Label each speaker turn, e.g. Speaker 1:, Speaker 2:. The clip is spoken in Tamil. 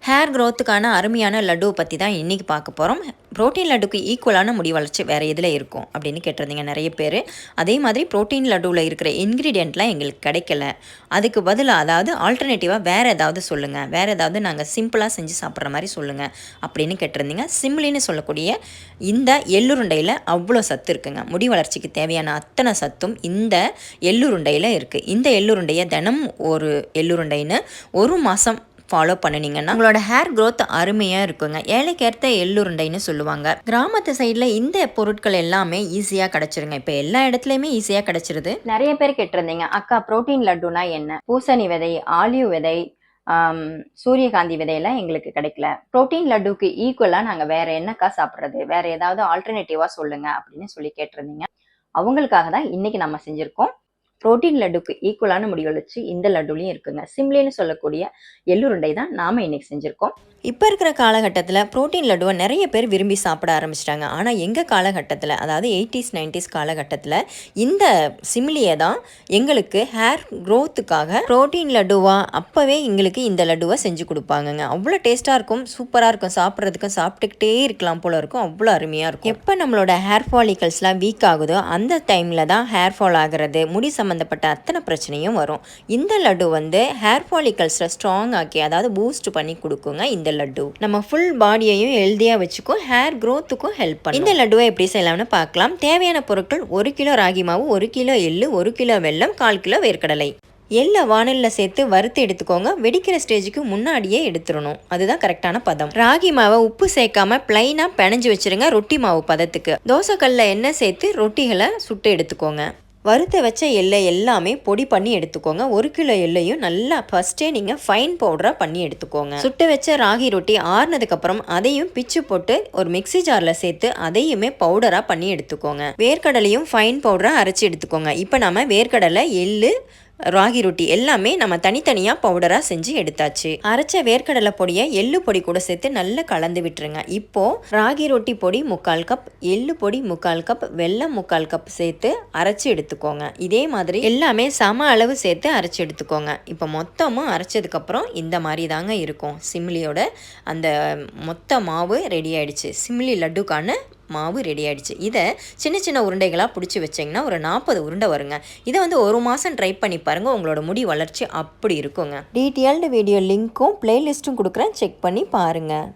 Speaker 1: ஹேர் க்ரோத்துக்கான அருமையான லட்டுவை பற்றி தான் இன்றைக்கி பார்க்க போகிறோம். ப்ரோட்டீன் லட்டுக்கு ஈக்குவலான முடி வளர்ச்சி வேறு எதில் இருக்கும் அப்படின்னு கேட்டிருந்தீங்க நிறைய பேர். அதே மாதிரி ப்ரோட்டீன் லட்டுவில் இருக்கிற இன்க்ரீடியண்ட்லாம் எங்களுக்கு கிடைக்கல, அதுக்கு பதிலாக அதாவது ஆல்டர்னேட்டிவாக வேறு ஏதாவது சொல்லுங்கள், வேறு ஏதாவது நாங்கள் சிம்பிளாக செஞ்சு சாப்பிட்ற மாதிரி சொல்லுங்கள் அப்படின்னு கேட்டிருந்தீங்க. சிம்லின்னு சொல்லக்கூடிய இந்த எள்ளுருண்டையில் அவ்வளோ சத்து இருக்குங்க. முடி வளர்ச்சிக்கு தேவையான அத்தனை சத்தும் இந்த எள்ளுருண்டையில் இருக்குது. இந்த எள்ளுருண்டையை தினம் ஒரு எள்ளுருண்டைன்னு ஒரு மாதம் ஃபாலோ பண்ணினீங்கன்னா உங்களோட ஹேர் க்ரோத் அருமையாக இருக்குங்க. ஏழைக்கேற்ற எள்ளுருண்டைன்னு சொல்லுவாங்க. கிராமத்து சைடில் இந்த பொருட்கள் எல்லாமே ஈஸியாக கிடச்சிருங்க. இப்போ எல்லா இடத்துலையுமே ஈஸியாக கிடச்சிருது. நிறைய பேர் கேட்டிருந்தீங்க, அக்கா ப்ரோட்டீன் லட்டுனா என்ன? பூசணி விதை, ஆலிவ் விதை, சூரியகாந்தி விதையெல்லாம் எங்களுக்கு கிடைக்கல. ப்ரோட்டீன் லட்டுக்கு ஈக்குவலாக நாங்கள் வேற என்னக்கா சாப்பிட்றது, வேற ஏதாவது ஆல்டர்னேட்டிவாக சொல்லுங்க அப்படின்னு சொல்லி கேட்டிருந்தீங்க. அவங்களுக்காக தான் இன்னைக்கு நம்ம செஞ்சுருக்கோம். ப்ரோட்டீன் லட்டுக்கு ஈக்குவலான முடி வளர்ச்சி இந்த லட்டுலையும் இருக்குங்க. சிம்லின்னு சொல்லக்கூடிய எள்ளுருண்டை தான் நாம் இன்னைக்கு செஞ்சுருக்கோம். இப்போ இருக்கிற காலகட்டத்தில் ப்ரோட்டீன் லட்டுவை நிறைய பேர் விரும்பி சாப்பிட ஆரம்பிச்சிட்டாங்க. ஆனால் எங்கள் காலகட்டத்தில், அதாவது 80s 90s காலகட்டத்தில் இந்த சிம்லியை தான் எங்களுக்கு ஹேர் க்ரோத்துக்காக ப்ரோட்டீன் லட்டுவா அப்போவே எங்களுக்கு இந்த லட்டுவை செஞ்சு கொடுப்பாங்கங்க. அவ்வளோ டேஸ்ட்டாக இருக்கும், சூப்பராக இருக்கும், சாப்பிட்றதுக்கும் சாப்பிட்டுக்கிட்டே இருக்கலாம் போல இருக்கும், அவ்வளோ அருமையாக இருக்கும். எப்போ நம்மளோட ஹேர் ஃபாலிகல்ஸ்லாம் வீக் ஆகுதோ அந்த டைமில் தான் ஹேர் ஃபால் ஆகிறது, முடி சம்மந்தப்பட்ட அத்தனை பிரச்சனையும் வரும். இந்த லட்டு வந்து ஹேர் ஃபாலிகல்ஸை ஸ்ட்ராங் ஆக்கி, அதாவது பூஸ்ட் பண்ணி கொடுக்குங்க. இந்த லட்டு நம்ம ஃபுல் பாடியையும் ஹெல்தியாக வச்சுக்கும், ஹேர் க்ரோத்துக்கும் ஹெல்ப் பண்ணும். இந்த லட்டுவை எப்படி செய்யலாம்னு பார்க்கலாம். தேவையான பொருட்கள்: 1 கிலோ ராகி மாவு, 1 கிலோ எள்ளு, 1 கிலோ வெல்லம், 1/4 கிலோ வேர்க்கடலை. எள்ளை வானலில் சேர்த்து வறுத்து எடுத்துக்கோங்க. வெடிக்கிற ஸ்டேஜுக்கு முன்னாடியே எடுத்துடணும், அதுதான் கரெக்டான பதம். ராகி மாவை உப்பு சேர்க்காம பிளைனாக பிணைஞ்சு வச்சுருங்க, ரொட்டி மாவு பதத்துக்கு. தோசைக்கல்ல எண்ணெய் சேர்த்து ரொட்டிகளை சுட்டு எடுத்துக்கோங்க. வறுத்த வச்ச எள்ளை எல்லாமே பொடி பண்ணி எடுத்துக்கோங்க. 1 கிலோ எள்ளையும் நல்லா ஃபஸ்ட்டே நீங்கள் ஃபைன் பவுடராக பண்ணி எடுத்துக்கோங்க. சுட்டு வச்ச ராகி ரொட்டி ஆறுனதுக்கப்புறம் அதையும் பிச்சு போட்டு ஒரு மிக்சி ஜாரில் சேர்த்து அதையுமே பவுடராக பண்ணி எடுத்துக்கோங்க. வேர்க்கடலையும் ஃபைன் பவுடராக அரைச்சி எடுத்துக்கோங்க. இப்போ நம்ம வேர்க்கடலை, எள்ளு, ராகி ரொட்டி எல்லாமே நம்ம தனித்தனியாக பவுடராக செஞ்சு எடுத்தாச்சு. அரைச்ச வேர்க்கடலை பொடியை எள்ளு பொடி கூட சேர்த்து நல்லா கலந்து விட்டுருங்க. இப்போது ராகி ரொட்டி பொடி 3/4 கப், எள்ளு பொடி 3/4 கப், வெல்லம் 3/4 கப் சேர்த்து அரைச்சி எடுத்துக்கோங்க. இதே மாதிரி எல்லாமே சம அளவு சேர்த்து அரைச்சி எடுத்துக்கோங்க. இப்போ மொத்தமும் அரைச்சதுக்கப்புறம் இந்த மாதிரி தாங்க இருக்கும். சிம்லியோட அந்த மொத்த மாவு ரெடி ஆயிடுச்சு. சிம்லி லட்டுக்கான மாவு ரெடி ஆகிடுச்சு. இதை சின்ன சின்ன உருண்டைகளாக பிடிச்சி வச்சிங்கன்னா ஒரு 40 உருண்டை வருங்க. இதை வந்து ஒரு மாதம் ட்ரை பண்ணி பாருங்கள், உங்களோட முடி வளர்ச்சி அப்படி இருக்குங்க. டீட்டெயில்டு வீடியோ லிங்க்கும் பிளேலிஸ்ட்டும் கொடுக்குறேன், செக் பண்ணி பாருங்கள்.